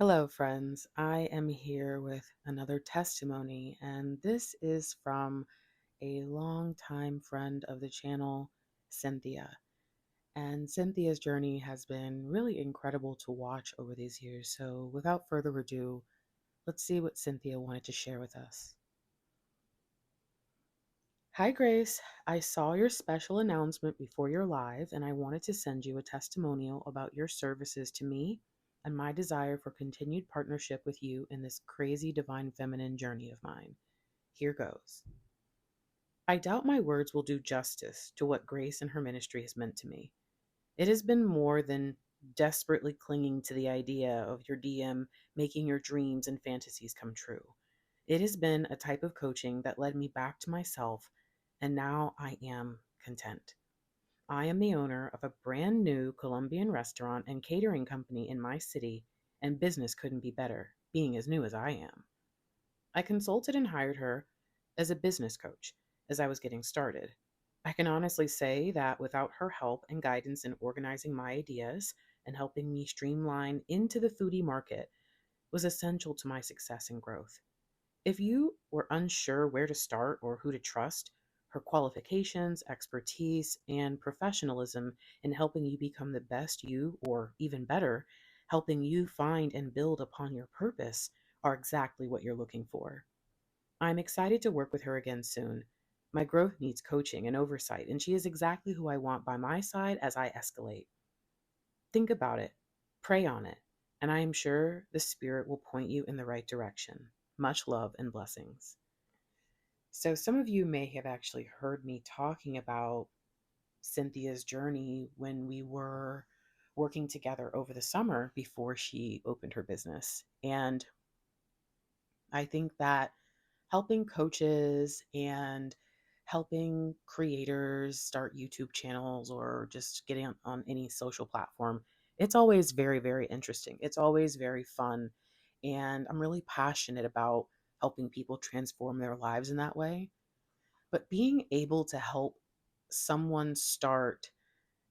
Hello, friends. I am here with another testimony, and this is from a longtime friend of the channel, Cynthia. And Cynthia's journey has been really incredible to watch over these years. So, without further ado, let's see what Cynthia wanted to share with us. Hi, Grace. I saw your special announcement before your live, and I wanted to send you a testimonial about your services to me and my desire for continued partnership with you in this crazy divine feminine journey of mine. Here goes. I doubt my words will do justice to what Grace and her ministry has meant to me. It has been more than desperately clinging to the idea of your DM making your dreams and fantasies come true. It has been a type of coaching that led me back to myself, and now I am content. I am the owner of a brand new Colombian restaurant and catering company in my city, and business couldn't be better, being as new as I am. I consulted and hired her as a business coach as I was getting started. I can honestly say that without her help and guidance in organizing my ideas and helping me streamline into the foodie market was essential to my success and growth. If you were unsure where to start or who to trust, her qualifications, expertise, and professionalism in helping you become the best you, or even better, helping you find and build upon your purpose, are exactly what you're looking for. I'm excited to work with her again soon. My growth needs coaching and oversight, and she is exactly who I want by my side as I escalate. Think about it, pray on it, and I am sure the Spirit will point you in the right direction. Much love and blessings. So, some of you may have actually heard me talking about Cynthia's journey when we were working together over the summer before she opened her business. And I think that helping coaches and helping creators start YouTube channels or just getting on any social platform, it's always very, very interesting. It's always very fun. And I'm really passionate about helping people transform their lives in that way. But being able to help someone start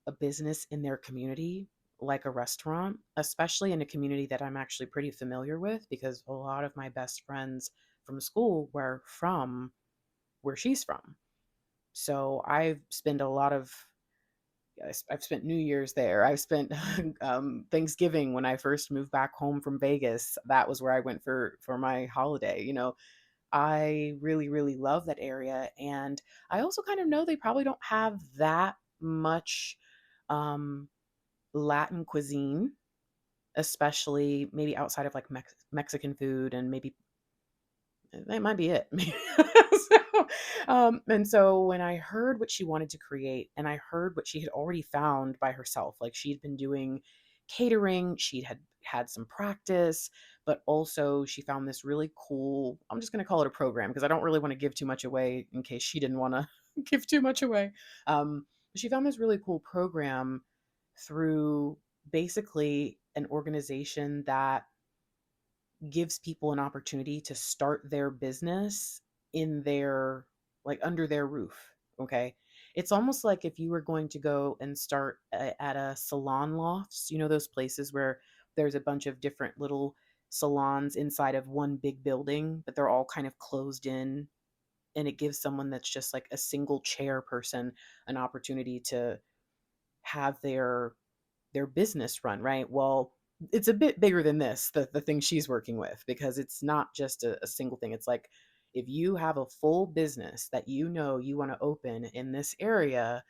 a business in their community, like a restaurant, especially in a community that I'm actually pretty familiar with because a lot of my best friends from school were from where she's from. So I've spent New Year's there. I've spent Thanksgiving when I first moved back home from Vegas. That was where I went for my holiday. I really, really love that area. And I also kind of know they probably don't have that much um, Latin cuisine, especially maybe outside of like Mexican food, and maybe that might be it. And so when I heard what she wanted to create and I heard what she had already found by herself, like she'd been doing catering, she had some practice, but also she found this really cool, I'm just going to call it a program because I don't really want to give too much away in case she didn't want to give too much away. She found this really cool program through basically an organization that gives people an opportunity to start their business in their like under their roof. Okay, it's almost like if you were going to go and start at a salon lofts, those places where there's a bunch of different little salons inside of one big building, but they're all kind of closed in, and it gives someone that's just like a single chair person an opportunity to have their business run, right? Well, it's a bit bigger than this, the thing she's working with, because it's not just a single thing. It's like if you have a full business that you want to open in this area,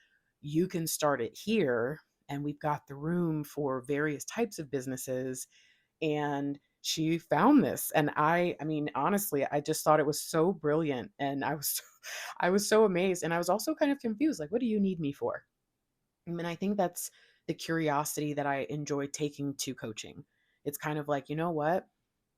you can start it here. And we've got the room for various types of businesses. And she found this. And I mean, honestly, I just thought it was so brilliant. And I was so amazed. And I was also kind of confused. Like, what do you need me for? I mean, I think that's the curiosity that I enjoy taking to coaching. It's kind of like, you know what?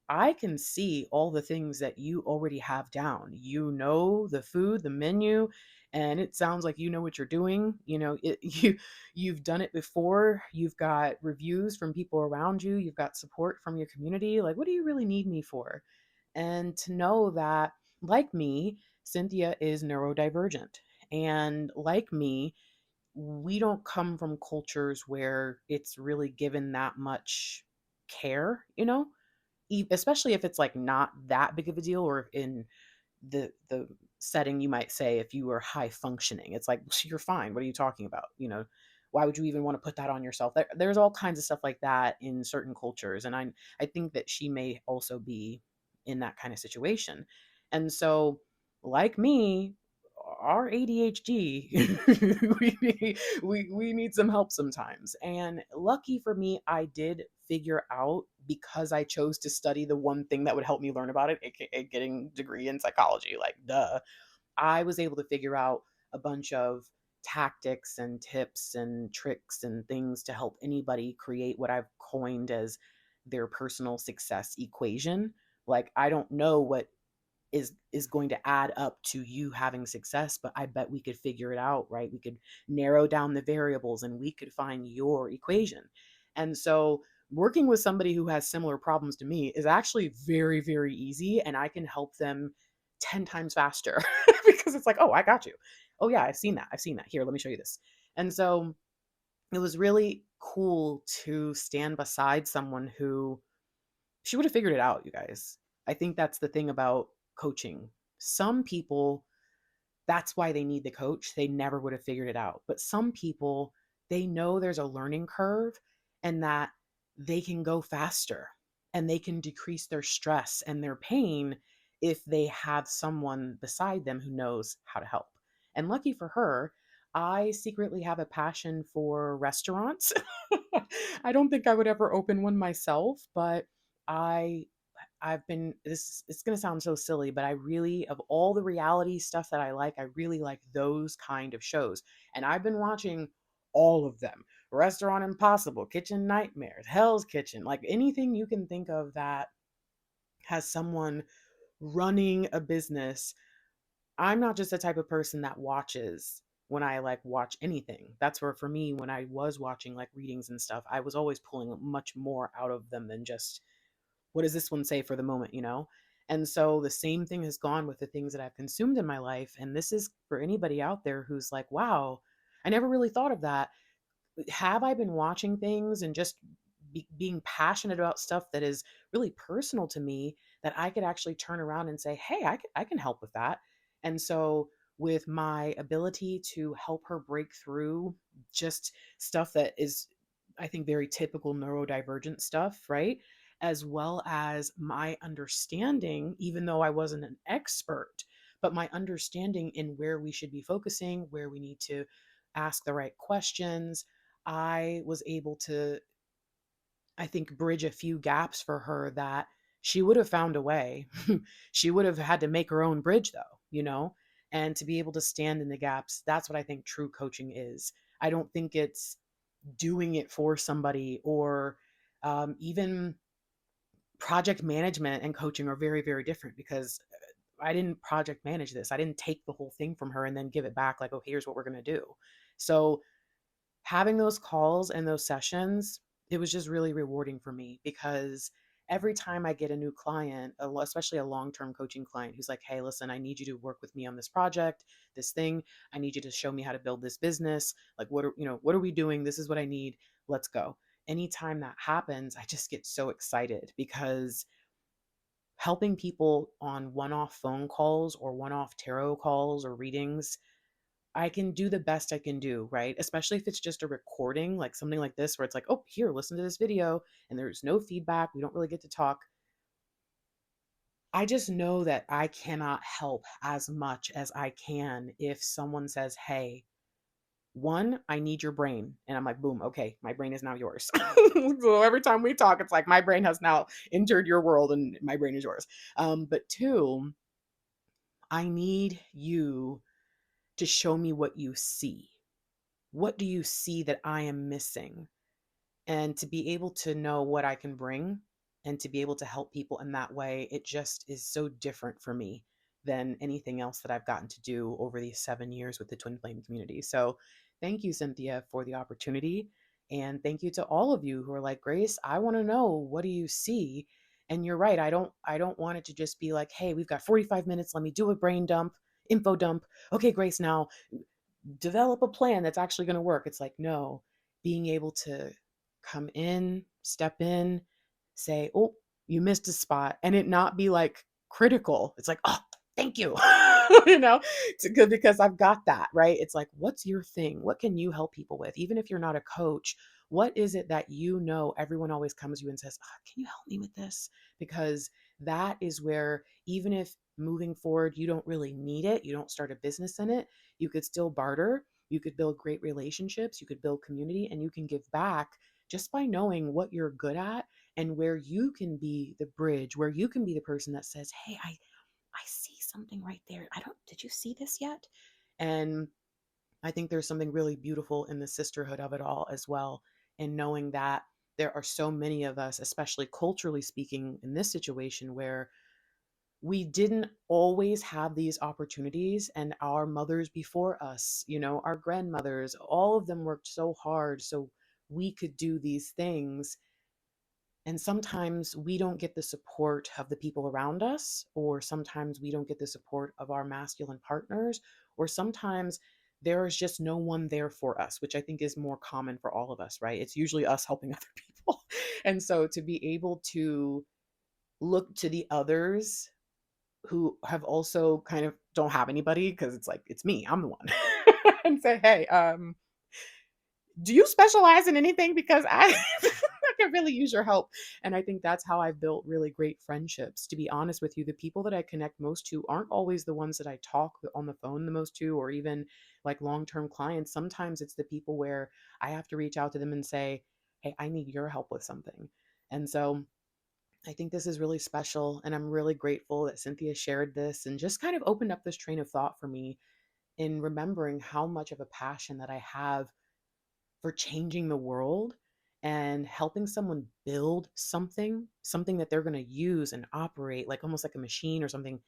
I can see all the things that you already have down. You know the food, the menu, and it sounds like you know what you're doing. You've done it before. You've got reviews from people around you. You've got support from your community. Like, what do you really need me for? And to know that, like me, Cynthia is neurodivergent. And like me, we don't come from cultures where it's really given that much care. especially if it's like not that big of a deal, or in the setting, you might say, if you were high functioning, it's like, you're fine, what are you talking about, why would you even want to put that on yourself? There's all kinds of stuff like that in certain cultures, and I think that she may also be in that kind of situation. And so, like me, our ADHD, we need some help sometimes. And lucky for me, I did figure out, because I chose to study the one thing that would help me learn about it, aka getting a degree in psychology, like duh. I was able to figure out a bunch of tactics and tips and tricks and things to help anybody create what I've coined as their personal success equation. Like, I don't know what is going to add up to you having success, but I bet we could figure it out, right? We could narrow down the variables and we could find your equation. And so, working with somebody who has similar problems to me is actually very, very easy, and I can help them 10 times faster because it's like, oh, I got you. Oh yeah, I've seen that. I've seen that. Here, let me show you this. And so, it was really cool to stand beside someone who, she would have figured it out, you guys. I think that's the thing about coaching. Some people, that's why they need the coach. They never would have figured it out. But some people, they know there's a learning curve, and that they can go faster and they can decrease their stress and their pain if they have someone beside them who knows how to help. And lucky for her, I secretly have a passion for restaurants. I don't think I would ever open one myself, but I I've been, this, it's going to sound so silly, but I really, of all the reality stuff that I really like those kind of shows. And I've been watching all of them. Restaurant Impossible, Kitchen Nightmares, Hell's Kitchen, like anything you can think of that has someone running a business. I'm not just the type of person that watches when I like watch anything. That's where, for me, when I was watching like readings and stuff, I was always pulling much more out of them than just, what does this one say for the moment? And so the same thing has gone with the things that I've consumed in my life. And this is for anybody out there who's like, wow, I never really thought of that. Have I been watching things and just being passionate about stuff that is really personal to me, that I could actually turn around and say, hey, I can help with that. And so, with my ability to help her break through just stuff that is, I think, very typical neurodivergent stuff, right? As well as my understanding, even though I wasn't an expert, but my understanding in where we should be focusing, where we need to ask the right questions, I was able to, I think, bridge a few gaps for her that she would have found a way. She would have had to make her own bridge, though. And to be able to stand in the gaps, that's what I think true coaching is. I don't think it's doing it for somebody, or even project management and coaching are very, very different, because I didn't project manage this. I didn't take the whole thing from her and then give it back like, oh, here's what we're going to do. So, having those calls and those sessions, it was just really rewarding for me, because every time I get a new client, especially a long-term coaching client who's like, "Hey, listen, I need you to work with me on this project, this thing. I need you to show me how to build this business. Like, what are we doing? This is what I need. Let's go." Anytime that happens, I just get so excited, because helping people on one-off phone calls or one-off tarot calls or readings, I can do the best I can do, right? Especially if it's just a recording, like something like this, where it's like, oh, here, listen to this video, and there's no feedback. We don't really get to talk. I just know that I cannot help as much as I can if someone says, hey, one, I need your brain. And I'm like, boom, okay, my brain is now yours. So every time we talk, it's like my brain has now entered your world and my brain is yours. But two, I need you to show me what you see. What do you see that I am missing? And to be able to know what I can bring and to be able to help people in that way, it just is so different for me than anything else that I've gotten to do over these 7 years with the Twin Flame community. So thank you, Cynthia, for the opportunity. And thank you to all of you who are like, Grace, I want to know, what do you see? And you're right. I don't want it to just be like, hey, we've got 45 minutes. Let me do a brain dump, info dump. Okay, Grace, now develop a plan that's actually going to work. It's like, no, being able to come in, step in, say, oh, you missed a spot, and it not be like critical. It's like, oh, thank you. you know, it's good because I've got that, right? It's like, what's your thing? What can you help people with? Even if you're not a coach, what is it that you know everyone always comes to you and says, oh, can you help me with this? Because that is where, even if moving forward, you don't really need it, you don't start a business in it, you could still barter, you could build great relationships, you could build community, and you can give back just by knowing what you're good at and where you can be the bridge, where you can be the person that says, hey, I see something right there. Did you see this yet? And I think there's something really beautiful in the sisterhood of it all as well. And knowing that there are so many of us, especially culturally speaking, in this situation where we didn't always have these opportunities, and our mothers before us, our grandmothers, all of them worked so hard so we could do these things. And sometimes we don't get the support of the people around us, or sometimes we don't get the support of our masculine partners, or sometimes there is just no one there for us, which I think is more common for all of us, right? It's usually us helping other people. And so to be able to look to the others who have also kind of don't have anybody, because it's like, it's me, I'm the one, and say, hey, do you specialize in anything? Because I could really use your help. And I think that's how I've built really great friendships. To be honest with you, the people that I connect most to aren't always the ones that I talk on the phone the most to, or even like long-term clients. Sometimes it's the people where I have to reach out to them and say, hey, I need your help with something. And so I think this is really special. And I'm really grateful that Cynthia shared this and just kind of opened up this train of thought for me in remembering how much of a passion that I have for changing the world and helping someone build something that they're going to use and operate like almost like a machine or something,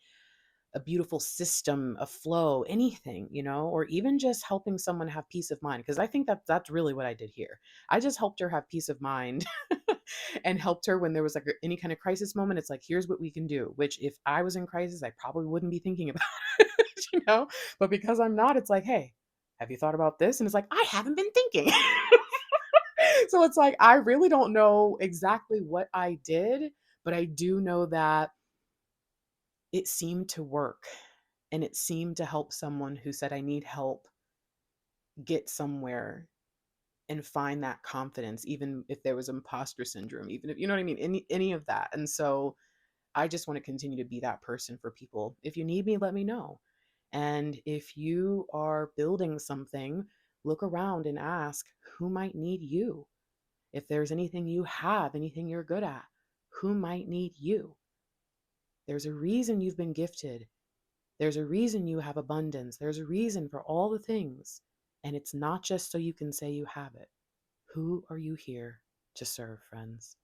a beautiful system, a flow, anything, or even just helping someone have peace of mind. Because I think that that's really what I did here. I just helped her have peace of mind and helped her when there was like any kind of crisis moment. It's like, here's what we can do, which if I was in crisis, I probably wouldn't be thinking about it, but because I'm not, it's like, hey, have you thought about this? And it's like, I haven't been thinking. So it's like, I really don't know exactly what I did, but I do know that it seemed to work, and it seemed to help someone who said, I need help, get somewhere and find that confidence, even if there was imposter syndrome, even if, you know what I mean? Any of that. And so I just want to continue to be that person for people. If you need me, let me know. And if you are building something, look around and ask who might need you. If there's anything you have, anything you're good at, who might need you? There's a reason you've been gifted. There's a reason you have abundance. There's a reason for all the things. And it's not just so you can say you have it. Who are you here to serve, friends?